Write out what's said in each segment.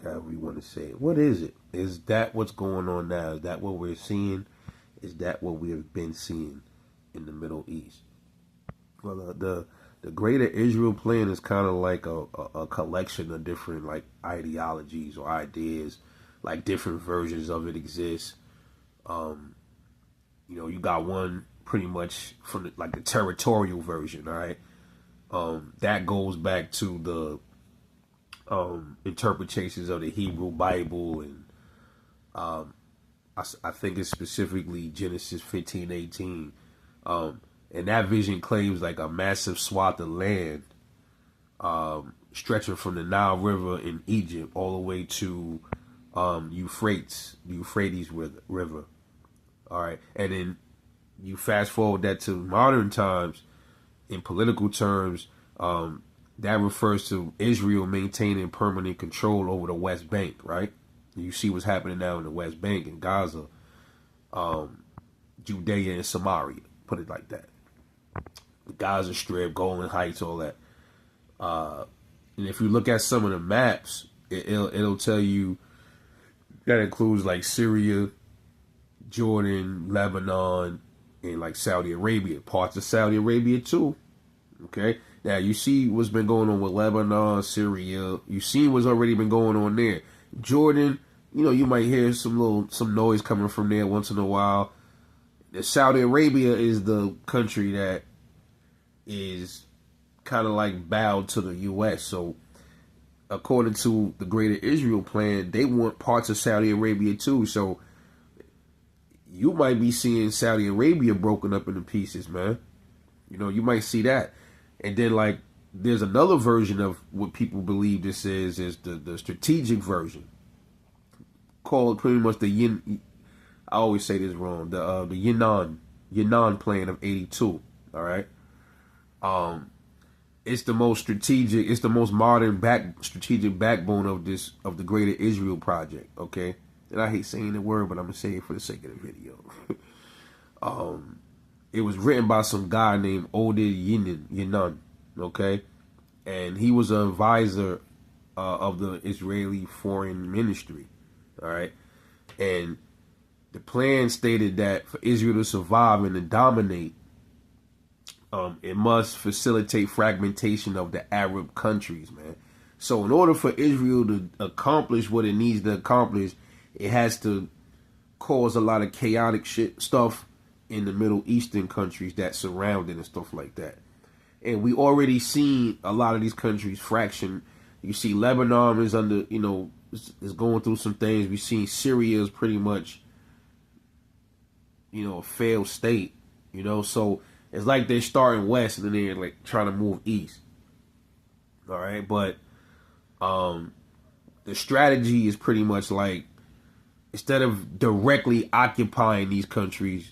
however you want to say it. What is it? Is that what's going on now? Is that what we're seeing? Is that what we have been seeing in the Middle East? Well, the Greater Israel Plan is kind of like a collection of different like ideologies or ideas, like different versions of it exist. You got one pretty much from the territorial version, all right? That goes back to the interpretations of the Hebrew Bible, and I think it's specifically Genesis 15:18. And that vision claims like a massive swath of land stretching from the Nile River in Egypt all the way to Euphrates River. All right. And then you fast forward that to modern times, in political terms, that refers to Israel maintaining permanent control over the West Bank, right? You see what's happening now in the West Bank and Gaza, Judea and Samaria, put it like that. The Gaza Strip, Golan Heights, all that. And if you look at some of the maps, it'll tell you that includes like Syria, Jordan, Lebanon, and like Saudi Arabia, parts of Saudi Arabia too. Okay, now you see what's been going on with Lebanon, Syria. You see what's already been going on there. Jordan, you might hear some noise coming from there once in a while. Saudi Arabia is the country that is kind of like bowed to the U.S. So according to the Greater Israel Plan, they want parts of Saudi Arabia too. So you might be seeing Saudi Arabia broken up into pieces, man. You might see that. And then like there's another version of what people believe this is the strategic version, called pretty much I always say this wrong. The Yinon Plan of 82. All right. It's the most strategic. It's the most modern strategic backbone of the Greater Israel Project. Okay. And I hate saying the word, but I'm gonna say it for the sake of the video. It was written by some guy named Yinon. Okay. And he was an advisor of the Israeli Foreign Ministry. All right. And the plan stated that for Israel to survive and to dominate, it must facilitate fragmentation of the Arab countries, man. So in order for Israel to accomplish what it needs to accomplish, it has to cause a lot of chaotic stuff in the Middle Eastern countries that surround it and stuff like that. And we already seen a lot of these countries fraction. You see Lebanon is under, is going through some things. We seen Syria is pretty much, a failed state, so it's like they're starting west and then they're like trying to move east. All right. But the strategy is pretty much like, instead of directly occupying these countries,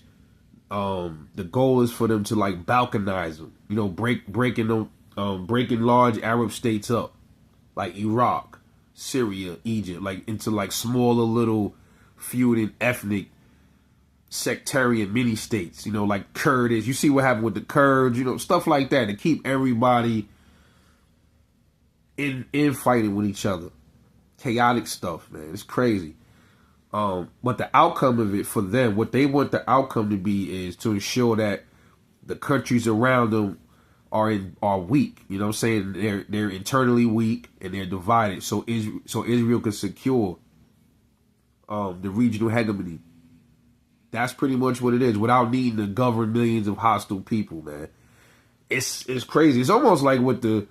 the goal is for them to like balkanize them, breaking large Arab states up, like Iraq, Syria, Egypt, like into like smaller little feuding ethnic sectarian mini states, like Kurdish. You see what happened with the Kurds, stuff like that, to keep everybody in fighting with each other. Chaotic stuff, man. It's crazy. But the outcome of it for them, what they want the outcome to be is to ensure that the countries around them are weak. You know what I'm saying? They're internally weak and they're divided. So Israel can secure the regional hegemony. That's pretty much what it is, without needing to govern millions of hostile people, man. It's crazy. It's almost like when the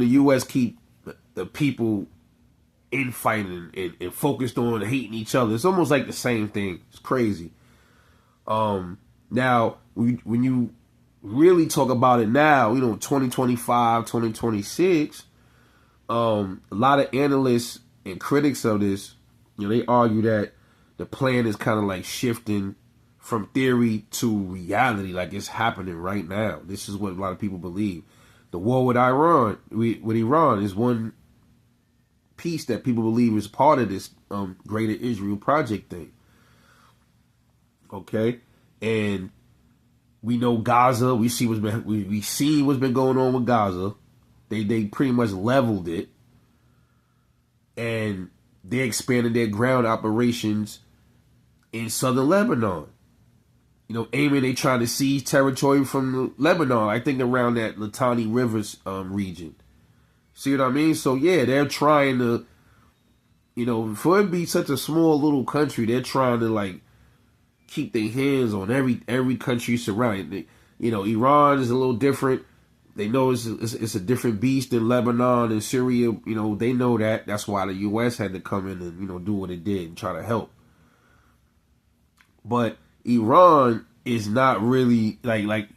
U.S. keep the people infighting and focused on hating each other. It's almost like the same thing. It's crazy. Now, when you really talk about it now, 2025, 2026, a lot of analysts and critics of this, they argue that the plan is kind of like shifting from theory to reality, like it's happening right now. This is what a lot of people believe. The war with Iran is one piece that people believe is part of this Greater Israel Project thing. Okay, and we know Gaza. We see what's been going on with Gaza. They pretty much leveled it. and they expanded their ground operations in southern Lebanon. You know, aiming, they trying to seize territory from Lebanon, I think around that Litani Rivers region. See what I mean? So yeah, they're trying to, you know, for it to be such a small little country, they're trying to like keep their hands on every country surrounding. You know, Iran is a little different. They know it's a different beast than Lebanon and Syria. You know, they know that. That's why the U.S. had to come in and, you know, do what it did and try to help. But Iran is not really like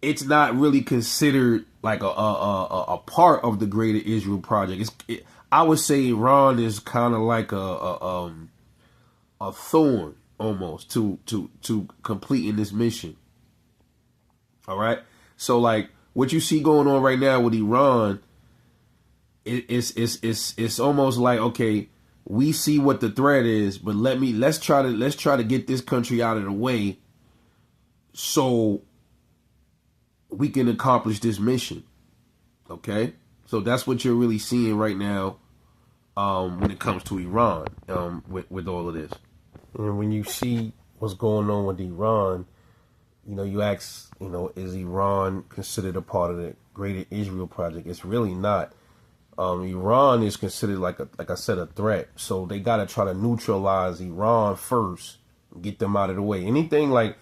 it's not really considered like a part of the Greater Israel Project. I would say Iran is kind of like a thorn almost to completing this mission. All right, so like what you see going on right now with Iran, it's almost like, okay, we see what the threat is, but let's try to get this country out of the way so we can accomplish this mission. Okay, so that's what you're really seeing right now when it comes to Iran, with all of this. And when you see what's going on with Iran, you know, you ask, you know, is Iran considered a part of the Greater Israel Project? It's really not. Iran is considered like I said, a threat. So they got to try to neutralize Iran first, get them out of the way. Anything like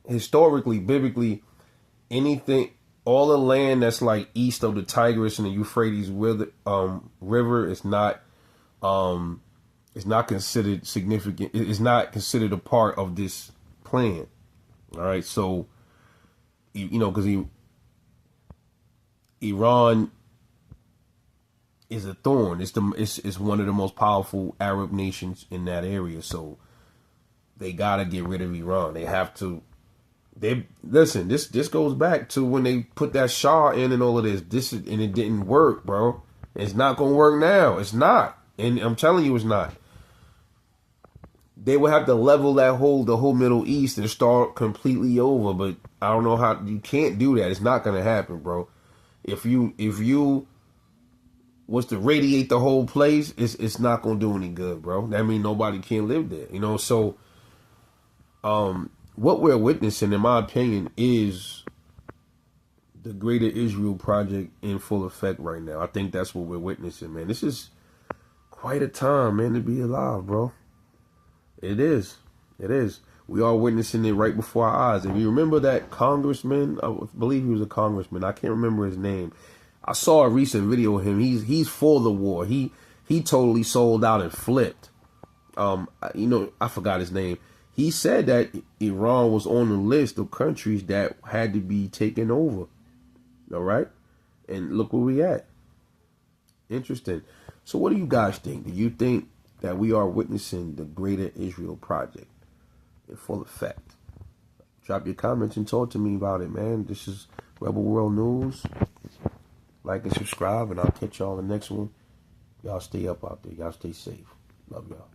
historically, biblically, anything, all the land that's like east of the Tigris and the Euphrates river is not considered significant. It's not considered a part of this plan. All right, so you know, because Iran is a thorn. It's one of the most powerful Arab nations in that area. So they gotta get rid of Iran. They have to. Listen. This goes back to when they put that Shah in and all of this. And it didn't work, bro. It's not gonna work now. It's not. And I'm telling you, it's not. They will have to level the whole Middle East and start completely over. But I don't know how. You can't do that. It's not gonna happen, bro. If you was to radiate the whole place, it's not gonna do any good, bro. That means nobody can live there, you know. So, what we're witnessing, in my opinion, is the Greater Israel Project in full effect right now. I think that's what we're witnessing, man. This is quite a time, man, to be alive, bro. It is. It is. We are witnessing it right before our eyes. If you remember that congressman, I believe he was a congressman. I can't remember his name. I saw a recent video of him. He's for the war. He totally sold out and flipped. You know, I forgot his name. He said that Iran was on the list of countries that had to be taken over. All right? And look where we at. Interesting. So what do you guys think? Do you think that we are witnessing the Greater Israel Project in full effect? Drop your comments and talk to me about it, man. This is Rebel World News. Like and subscribe, and I'll catch y'all on the next one. Y'all stay up out there. Y'all stay safe. Love y'all.